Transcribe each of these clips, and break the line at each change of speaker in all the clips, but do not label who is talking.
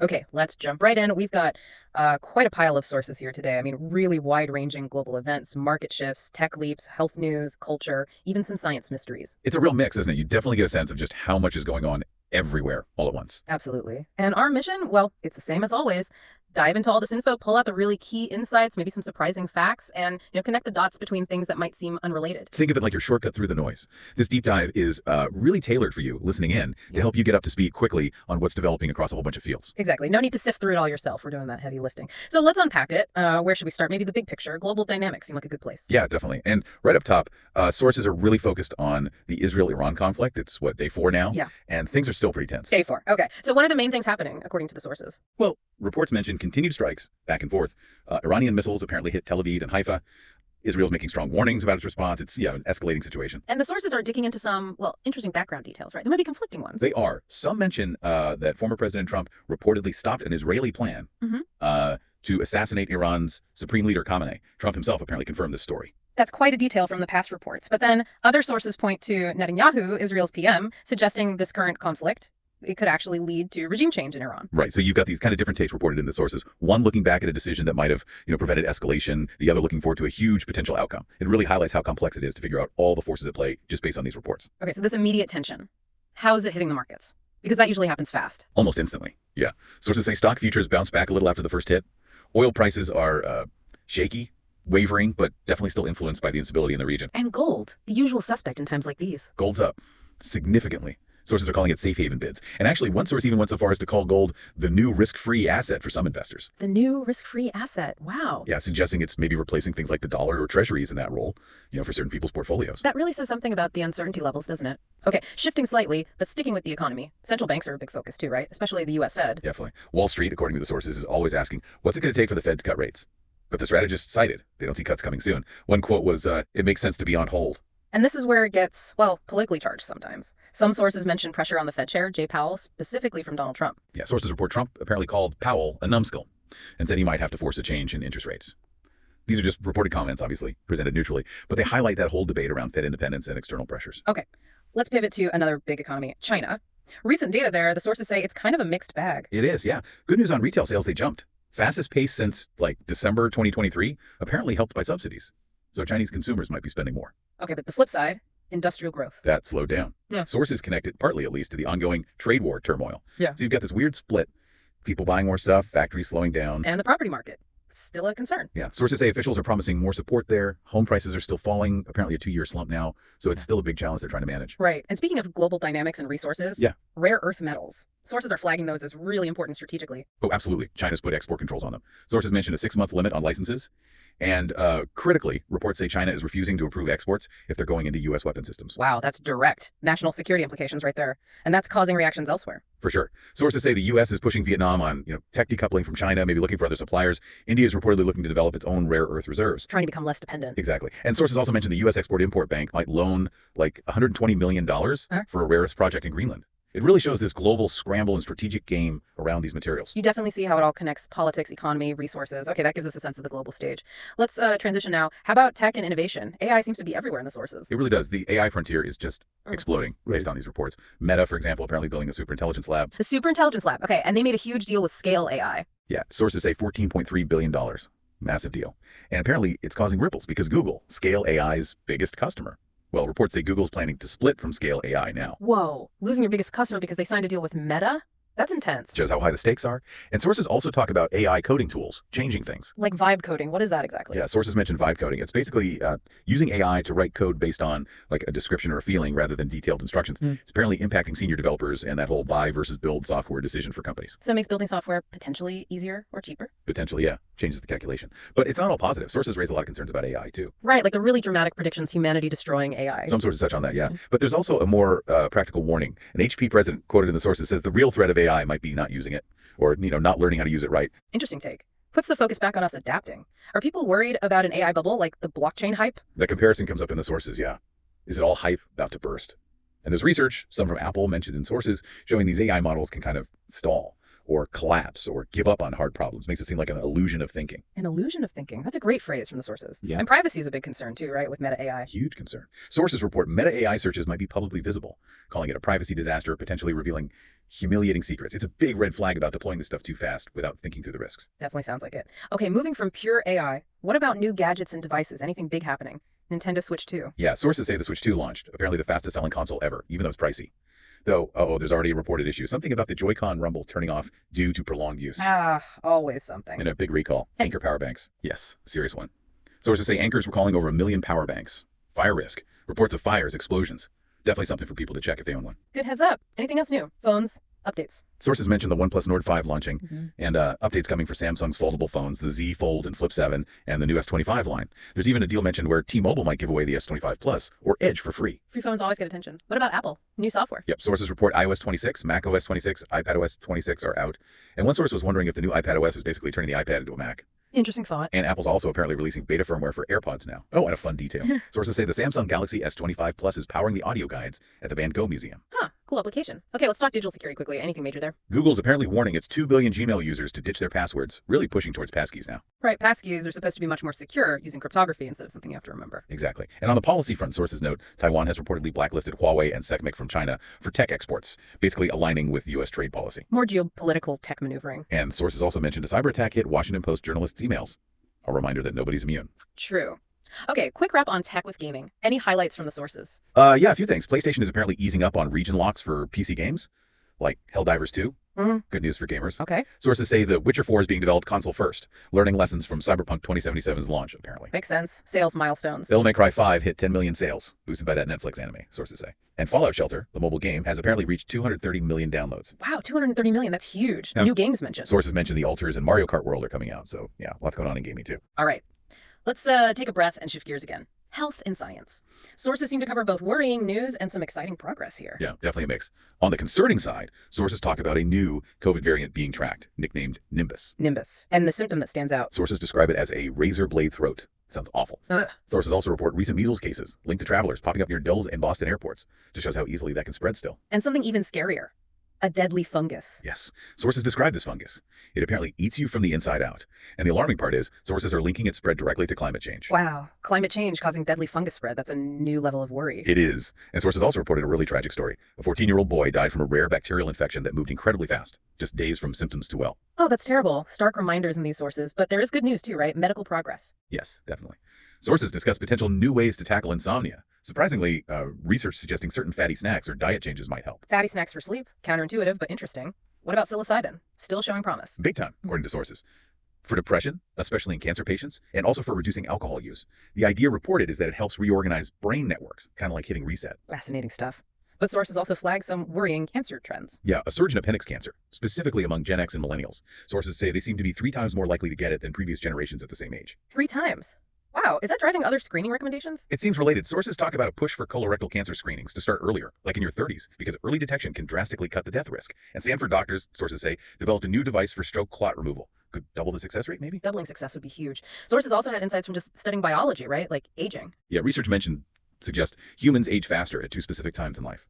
Okay, let's jump right in. We've got quite a pile of sources here today. I mean, really wide-ranging global events, market shifts, tech leaps, health news, culture, even some science mysteries.
It's a real mix, isn't it? You definitely get a sense of just how much is going on everywhere all at once.
Absolutely. And our mission, well, it's the same as always. Dive into all this info, pull out the really key insights, maybe some surprising facts, and connect the dots between things that might seem unrelated.
Think of it like your shortcut through the noise. This deep dive is really tailored for you listening in to help you get up to speed quickly on what's developing across a whole bunch of fields.
Exactly. No need to sift through it all yourself. We're doing that heavy lifting. So let's unpack it. Where should we start? Maybe the big picture. Global dynamics seem like a good place.
Yeah, definitely. And right up top, sources are really focused on the Israel-Iran conflict. It's what, day 4 now?
Yeah.
And things are still pretty tense.
Day 4. Okay. So what are the main things happening according to the sources?
Well, reports mention continued strikes back and forth. Iranian missiles apparently hit Tel Aviv and Haifa. Israel's making strong warnings about its response. It's an escalating situation.
And the sources are digging into some, well, interesting background details, right? There might be conflicting ones.
They are. Some mention that former President Trump reportedly stopped an Israeli plan to assassinate Iran's Supreme Leader Khamenei. Trump himself apparently confirmed this story.
That's quite a detail from the past reports. But then other sources point to Netanyahu, Israel's PM, suggesting this current conflict, it could actually lead to regime change in Iran.
Right. So you've got these kind of different takes reported in the sources. One looking back at a decision that might have, prevented escalation. The other looking forward to a huge potential outcome. It really highlights how complex it is to figure out all the forces at play just based on these reports.
Okay, so this immediate tension, how is it hitting the markets? Because that usually happens fast.
Almost instantly. Yeah. Sources say stock futures bounce back a little after the first hit. Oil prices are shaky, wavering, but definitely still influenced by the instability in the region.
And gold, the usual suspect in times like these.
Gold's up significantly. Sources are calling it safe haven bids. And actually, one source even went so far as to call gold the new risk-free asset for some investors.
The new risk-free asset. Wow.
Yeah, suggesting it's maybe replacing things like the dollar or treasuries in that role, for certain people's portfolios.
That really says something about the uncertainty levels, doesn't it? Okay, shifting slightly, but sticking with the economy. Central banks are a big focus too, right? Especially the U.S. Fed.
Definitely. Wall Street, according to the sources, is always asking, what's it going to take for the Fed to cut rates? But the strategists cited they don't see cuts coming soon. One quote was, it makes sense to be on hold.
And this is where it gets, well, politically charged sometimes. Some sources mention pressure on the Fed chair, Jay Powell, specifically from Donald Trump.
Yeah, sources report Trump apparently called Powell a numbskull and said he might have to force a change in interest rates. These are just reported comments, obviously, presented neutrally, but they highlight that whole debate around Fed independence and external pressures.
Okay, let's pivot to another big economy, China. Recent data there, the sources say it's kind of a mixed bag.
It is, yeah. Good news on retail sales, they jumped. Fastest pace since, December 2023, apparently helped by subsidies. So Chinese consumers might be spending more.
Okay, but the flip side, industrial growth.
That slowed down.
Yeah.
Sources connect it, partly at least, to the ongoing trade war turmoil.
Yeah.
So you've got this weird split. People buying more stuff, factories slowing down.
And the property market, still a concern.
Yeah. Sources say officials are promising more support there. Home prices are still falling, apparently a 2-year slump now. So it's still a big challenge they're trying to manage.
Right. And speaking of global dynamics and resources,
yeah,
rare earth metals. Sources are flagging those as really important strategically.
Oh, absolutely. China's put export controls on them. Sources mentioned a 6-month limit on licenses. And critically, reports say China is refusing to approve exports if they're going into U.S. weapon systems.
Wow, that's direct national security implications right there. And that's causing reactions elsewhere.
For sure. Sources say the U.S. is pushing Vietnam on tech decoupling from China, maybe looking for other suppliers. India is reportedly looking to develop its own rare earth reserves.
Trying to become less dependent.
Exactly. And sources also mentioned the U.S. Export-Import Bank might loan $120 million for a rare earth project in Greenland. It really shows this global scramble and strategic game around these materials.
You definitely see how it all connects: politics, economy, resources. Okay, that gives us a sense of the global stage. Let's transition now. How about tech and innovation? AI seems to be everywhere in the sources.
It really does. The AI frontier is just exploding based on these reports. Meta, for example, apparently building a superintelligence lab.
The superintelligence lab. Okay, and they made a huge deal with Scale AI.
Yeah, sources say $14.3 billion. Massive deal. And apparently it's causing ripples because Google, Scale AI's biggest customer. Well, reports say Google's planning to split from Scale AI now.
Whoa, losing your biggest customer because they signed a deal with Meta? That's intense.
Shows how high the stakes are. And sources also talk about AI coding tools, changing things.
Like vibe coding. What is that exactly?
Yeah, sources mention vibe coding. It's basically using AI to write code based on a description or a feeling rather than detailed instructions. It's apparently impacting senior developers and that whole buy versus build software decision for companies.
So it makes building software potentially easier or cheaper?
Potentially, yeah. Changes the calculation. But it's not all positive. Sources raise a lot of concerns about AI, too.
Right, like the really dramatic predictions, humanity destroying AI.
Some sources touch on that, yeah. But there's also a more practical warning. An HP president quoted in the sources says the real threat of AI might be not using it or, not learning how to use it right.
Interesting take. Puts the focus back on us adapting. Are people worried about an AI bubble, like the blockchain hype?
The comparison comes up in the sources, yeah. Is it all hype about to burst? And there's research, some from Apple mentioned in sources, showing these AI models can kind of stall or collapse or give up on hard problems. Makes it seem like an illusion of thinking.
An illusion of thinking. That's a great phrase from the sources.
Yeah.
And privacy is a big concern too, right, with meta AI.
Huge concern. Sources report meta AI searches might be publicly visible, calling it a privacy disaster, potentially revealing humiliating secrets. It's a big red flag about deploying this stuff too fast without thinking through the risks.
Definitely sounds like it. Okay, moving from pure AI, what about new gadgets and devices? Anything big happening? Nintendo Switch 2.
Yeah, sources say the Switch 2 launched, apparently the fastest selling console ever, even though it's pricey. Though, there's already a reported issue. Something about the Joy-Con rumble turning off due to prolonged use.
Ah, always something.
And a big recall. Anchor power banks. Yes, serious one. Sources say anchors were calling over 1 million power banks. Fire risk. Reports of fires, explosions. Definitely something for people to check if they own one.
Good heads up. Anything else new? Phones? Updates?
Sources mentioned the OnePlus Nord 5 launching, and updates coming for Samsung's foldable phones, the Z Fold and Flip 7, and the new S25 line. There's even a deal mentioned where T-Mobile might give away the S25 Plus or Edge for free.
Free phones always get attention. What about Apple? New software?
Yep, sources report iOS 26, macOS 26, iPadOS 26 are out. And one source was wondering if the new iPadOS is basically turning the iPad into a Mac.
Interesting thought.
And Apple's also apparently releasing beta firmware for AirPods now. Oh, and a fun detail. Sources say the Samsung Galaxy S25 Plus is powering the audio guides at the Van Gogh Museum.
Huh, cool application. Okay, let's talk digital security quickly. Anything major there?
Google's apparently warning its 2 billion Gmail users to ditch their passwords, really pushing towards passkeys now.
Right, passkeys are supposed to be much more secure using cryptography instead of something you have to remember.
Exactly. And on the policy front, sources note Taiwan has reportedly blacklisted Huawei and Secmic from China for tech exports, basically aligning with U.S. trade policy.
More geopolitical tech maneuvering.
And sources also mentioned a cyber attack hit Washington Post journalists' emails. A reminder that nobody's immune.
True. Okay, quick wrap on tech with gaming. Any highlights from the sources?
Yeah, a few things. PlayStation is apparently easing up on region locks for PC games, like Helldivers 2. Good news for gamers.
Okay.
Sources say The Witcher 4 is being developed console first, learning lessons from Cyberpunk 2077's launch, apparently.
Makes sense. Sales milestones.
Devil May Cry 5 hit 10 million sales, boosted by that Netflix anime, sources say. And Fallout Shelter, the mobile game, has apparently reached 230 million downloads.
Wow, 230 million. That's huge.
Yeah.
New games mentioned.
Sources mention the Alters and Mario Kart World are coming out, so yeah, lots going on in gaming too.
All right. Let's take a breath and shift gears again. Health and science. Sources seem to cover both worrying news and some exciting progress here.
Yeah, definitely a mix. On the concerning side, sources talk about a new COVID variant being tracked, nicknamed Nimbus.
Nimbus. And the symptom that stands out.
Sources describe it as a razor blade throat. Sounds awful. Sources also report recent measles cases linked to travelers popping up near Dulles and Boston airports. Just shows how easily that can spread still.
And something even scarier. A deadly fungus.
Yes. Sources describe this fungus. It apparently eats you from the inside out. And the alarming part is, sources are linking its spread directly to climate change.
Wow. Climate change causing deadly fungus spread. That's a new level of worry.
It is. And sources also reported a really tragic story. A 14-year-old boy died from a rare bacterial infection that moved incredibly fast, just days from symptoms to well.
Oh, that's terrible. Stark reminders in these sources. But there is good news too, right? Medical progress.
Yes, definitely. Sources discuss potential new ways to tackle insomnia. Surprisingly, research suggesting certain fatty snacks or diet changes might help.
Fatty snacks for sleep. Counterintuitive, but interesting. What about psilocybin? Still showing promise.
Big time, according to sources. For depression, especially in cancer patients, and also for reducing alcohol use. The idea reported is that it helps reorganize brain networks, kind of like hitting reset.
Fascinating stuff. But sources also flag some worrying cancer trends.
Yeah, a surge in appendix cancer, specifically among Gen X and millennials. Sources say they seem to be 3 times more likely to get it than previous generations at the same age.
3 times? Wow, is that driving other screening recommendations?
It seems related. Sources talk about a push for colorectal cancer screenings to start earlier, like in your 30s, because early detection can drastically cut the death risk. And Stanford doctors, sources say, developed a new device for stroke clot removal. Could double the success rate, maybe?
Doubling success would be huge. Sources also had insights from just studying biology, right? Like aging.
Yeah, research mentioned suggests humans age faster at 2 specific times in life.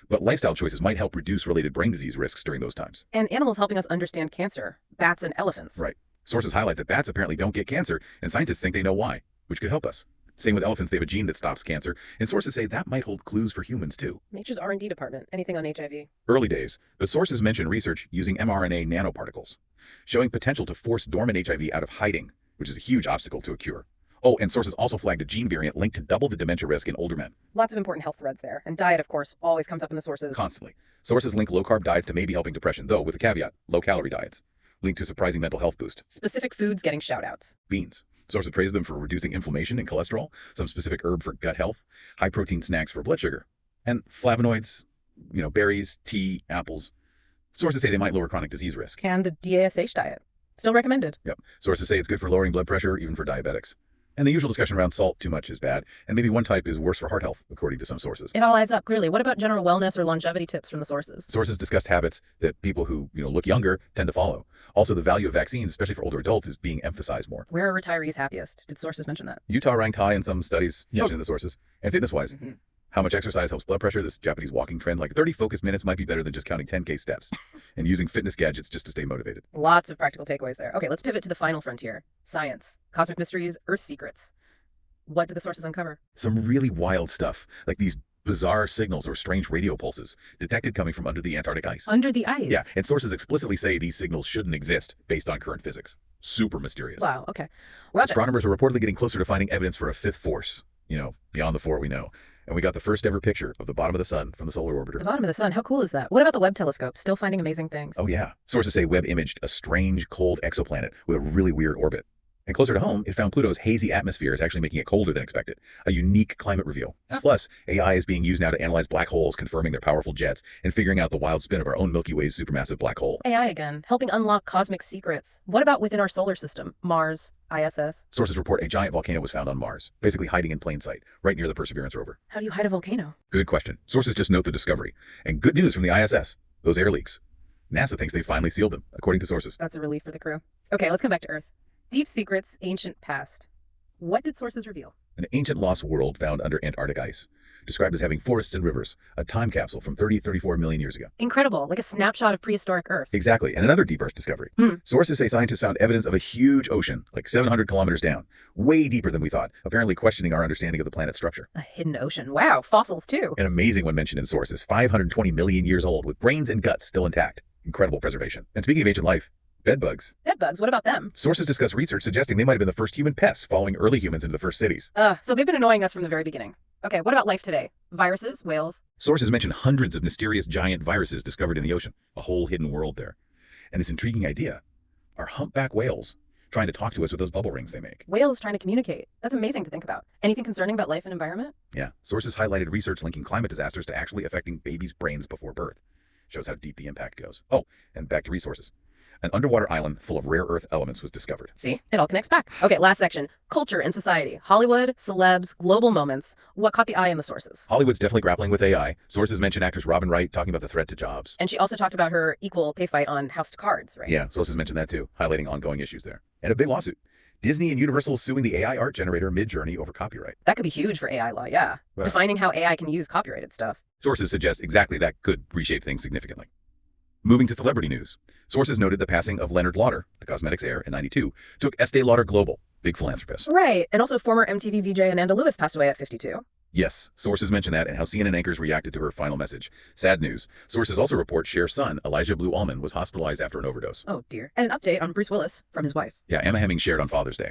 But lifestyle choices might help reduce related brain disease risks during those times.
And animals helping us understand cancer. Bats and elephants.
Right. Sources highlight that bats apparently don't get cancer, and scientists think they know why, which could help us. Same with elephants, they have a gene that stops cancer, and sources say that might hold clues for humans too.
Nature's R&D department. Anything on HIV?
Early days, but sources mention research using mRNA nanoparticles, showing potential to force dormant HIV out of hiding, which is a huge obstacle to a cure. Oh, and sources also flagged a gene variant linked to double the dementia risk in older men.
Lots of important health threads there. And diet, of course, always comes up in the sources.
Constantly. Sources link low-carb diets to maybe helping depression, though with a caveat, low-calorie diets, linked to a surprising mental health boost.
Specific foods getting shout-outs.
Beans. Sources praise them for reducing inflammation and cholesterol, some specific herb for gut health, high-protein snacks for blood sugar, and flavonoids, berries, tea, apples. Sources say they might lower chronic disease risk.
And the DASH diet. Still recommended.
Yep. Sources say it's good for lowering blood pressure, even for diabetics. And the usual discussion around salt, too much is bad, and maybe one type is worse for heart health, according to some sources.
It all adds up, clearly. What about general wellness or longevity tips from the sources?
Sources discussed habits that people who, look younger tend to follow. Also, the value of vaccines, especially for older adults, is being emphasized more.
Where are retirees happiest? Did sources mention that?
Utah ranked high in some studies mentioned in the sources. And fitness-wise, How much exercise helps blood pressure? This Japanese walking trend, like 30 focused minutes might be better than just counting 10K steps and using fitness gadgets just to stay motivated.
Lots of practical takeaways there. Okay, let's pivot to the final frontier. Science. Cosmic mysteries, Earth secrets. What did the sources uncover?
Some really wild stuff, like these bizarre signals or strange radio pulses detected coming from under the Antarctic ice.
Under the ice?
Yeah, and sources explicitly say these signals shouldn't exist based on current physics. Super mysterious.
Wow, okay. Well,
Astronomers are reportedly getting closer to finding evidence for a fifth force, beyond the four we know. And we got the first ever picture of the bottom of the sun from the solar orbiter.
the bottom of the sun. How cool is that? What about the Webb telescope? Still finding amazing things.
Oh, yeah. Sources say Webb imaged a strange, cold exoplanet with a really weird orbit. And closer to home, it found Pluto's hazy atmosphere is actually making it colder than expected. A unique climate reveal.
Oh.
Plus, AI is being used now to analyze black holes, confirming their powerful jets, and figuring out the wild spin of our own Milky Way's supermassive black hole.
AI again, helping unlock cosmic secrets. What about within our solar system? Mars, ISS.
Sources report a giant volcano was found on Mars, basically hiding in plain sight, right near the Perseverance rover.
How do you hide a volcano?
Good question. Sources just note the discovery. And good news from the ISS. Those air leaks. NASA thinks they finally sealed them, according to sources.
That's a relief for the crew. Okay, let's come back to Earth. Deep secrets, ancient past. What did sources reveal?
An ancient lost world found under Antarctic ice, described as having forests and rivers, a time capsule from 34 million years ago.
Incredible, like a snapshot of prehistoric Earth.
Exactly, and another deep Earth discovery. Sources say scientists found evidence of a huge ocean, like 700 kilometers down, way deeper than we thought, apparently questioning our understanding of the planet's structure.
A hidden ocean. Wow, fossils too.
An amazing one mentioned in sources, 520 million years old, with brains and guts still intact. Incredible preservation. And speaking of ancient life, bedbugs.
Bedbugs, what about them?
Sources discuss research suggesting they might have been the first human pests following early humans into the first cities.
So they've been annoying us from the very beginning. Okay, what about life today? Viruses, whales?
Sources mention hundreds of mysterious giant viruses discovered in the ocean, a whole hidden world there. And this intriguing idea are humpback whales trying to talk to us with those bubble rings they make.
Whales trying to communicate. That's amazing to think about. Anything concerning about life and environment?
Yeah, sources highlighted research linking climate disasters to actually affecting babies' brains before birth. Shows how deep the impact goes. Oh, and back to resources. An underwater island full of rare earth elements was discovered.
See, it all connects back. Okay, last section. Culture and society. Hollywood, celebs, global moments. What caught the eye in the sources?
Hollywood's definitely grappling with AI. Sources mention actress Robin Wright talking about the threat to jobs.
And she also talked about her equal pay fight on House of Cards, right?
Yeah, sources mention that too, highlighting ongoing issues there. And a big lawsuit. Disney and Universal suing the AI art generator Midjourney over copyright.
That could be huge for AI law, yeah.
Wow.
Defining how AI can use copyrighted stuff.
Sources suggest exactly that could reshape things significantly. Moving to celebrity news. Sources noted the passing of Leonard Lauder, the cosmetics heir, in '92, took Estee Lauder global, big philanthropist.
Right, and also former MTV VJ Ananda Lewis passed away at 52.
Yes, sources mention that and how CNN anchors reacted to her final message. Sad news. Sources also report Cher's son, Elijah Blue Allman, was hospitalized after an overdose.
Oh dear. And an update on Bruce Willis from his wife.
Yeah, Emma Hemming shared on Father's Day.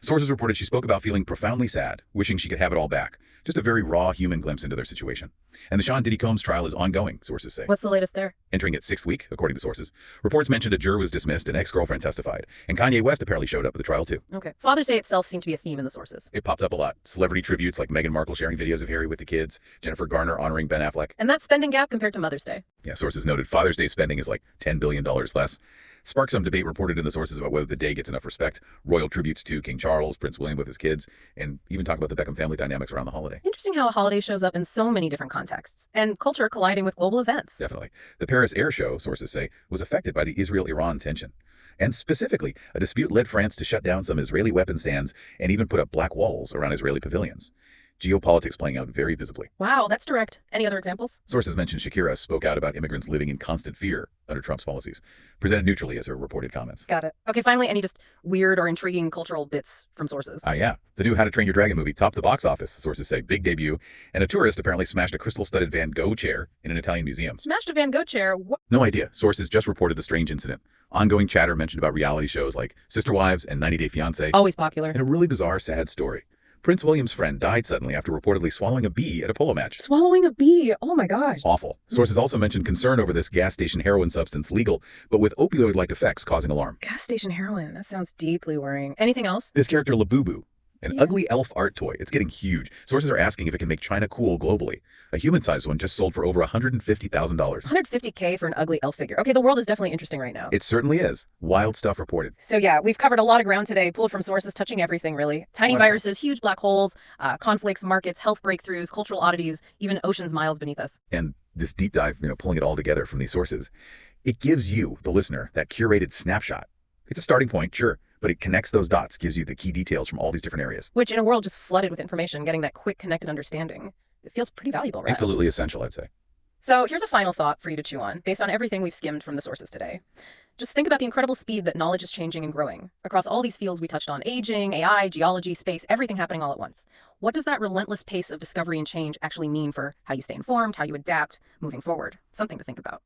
Sources reported she spoke about feeling profoundly sad, wishing she could have it all back. Just a very raw human glimpse into their situation. And the Sean Diddy Combs trial is ongoing, sources say.
What's the latest there?
Entering its 6th week, according to sources. Reports mentioned a juror was dismissed and ex-girlfriend testified. And Kanye West apparently showed up at the trial too.
Okay. Father's Day itself seemed to be a theme in the sources.
It popped up a lot. Celebrity tributes like Meghan Markle sharing videos of Harry with the kids, Jennifer Garner honoring Ben Affleck.
And that spending gap compared to Mother's Day.
Yeah, sources noted Father's Day spending is like $10 billion less. Sparked some debate reported in the sources about whether the day gets enough respect. Royal tributes to King Charles, Prince William with his kids, and even talk about the Beckham family dynamics around the holiday.
Interesting how a holiday shows up in so many different contexts, and culture colliding with global events.
Definitely. The Paris Air Show, sources say, was affected by the Israel-Iran tension. And specifically, a dispute led France to shut down some Israeli weapon stands and even put up black walls around Israeli pavilions. Geopolitics playing out very visibly.
Wow, that's direct. Any other examples?
Sources mentioned Shakira spoke out about immigrants living in constant fear under Trump's policies, presented neutrally as her reported comments.
Got it. Okay, finally, any just weird or intriguing cultural bits from sources?
Yeah. The new How to Train Your Dragon movie topped the box office, sources say. Big debut. And a tourist apparently smashed a crystal-studded Van Gogh chair in an Italian museum.
Smashed a Van Gogh chair? What?
No idea. Sources just reported the strange incident. Ongoing chatter mentioned about reality shows like Sister Wives and 90 Day Fiancé.
Always popular.
And a really bizarre, sad story. Prince William's friend died suddenly after reportedly swallowing a bee at a polo match.
Swallowing a bee? Oh my gosh.
Awful. Sources also mentioned concern over this gas station heroin substance legal, but with opioid-like effects causing alarm.
Gas station heroin. That sounds deeply worrying. Anything else?
This character, Labubu, an ugly elf art toy. It's getting huge. Sources are asking if it can make China cool globally. A human-sized one just sold for over $150,000.
$150K for an ugly elf figure. Okay, the world is definitely interesting right now.
It certainly is. Wild stuff reported.
So yeah, we've covered a lot of ground today, pulled from sources touching everything, really. Tiny viruses, huge black holes, conflicts, markets, health breakthroughs, cultural oddities, even oceans miles beneath us.
And this deep dive, pulling it all together from these sources, it gives you, the listener, that curated snapshot. It's a starting point, sure, but it connects those dots, gives you the key details from all these different areas.
Which, in a world just flooded with information, getting that quick, connected understanding it feels pretty valuable, right?
Absolutely essential, I'd say.
So here's a final thought for you to chew on, based on everything we've skimmed from the sources today. Just think about the incredible speed that knowledge is changing and growing. Across all these fields we touched on, aging, AI, geology, space, everything happening all at once. What does that relentless pace of discovery and change actually mean for how you stay informed, how you adapt moving forward? Something to think about.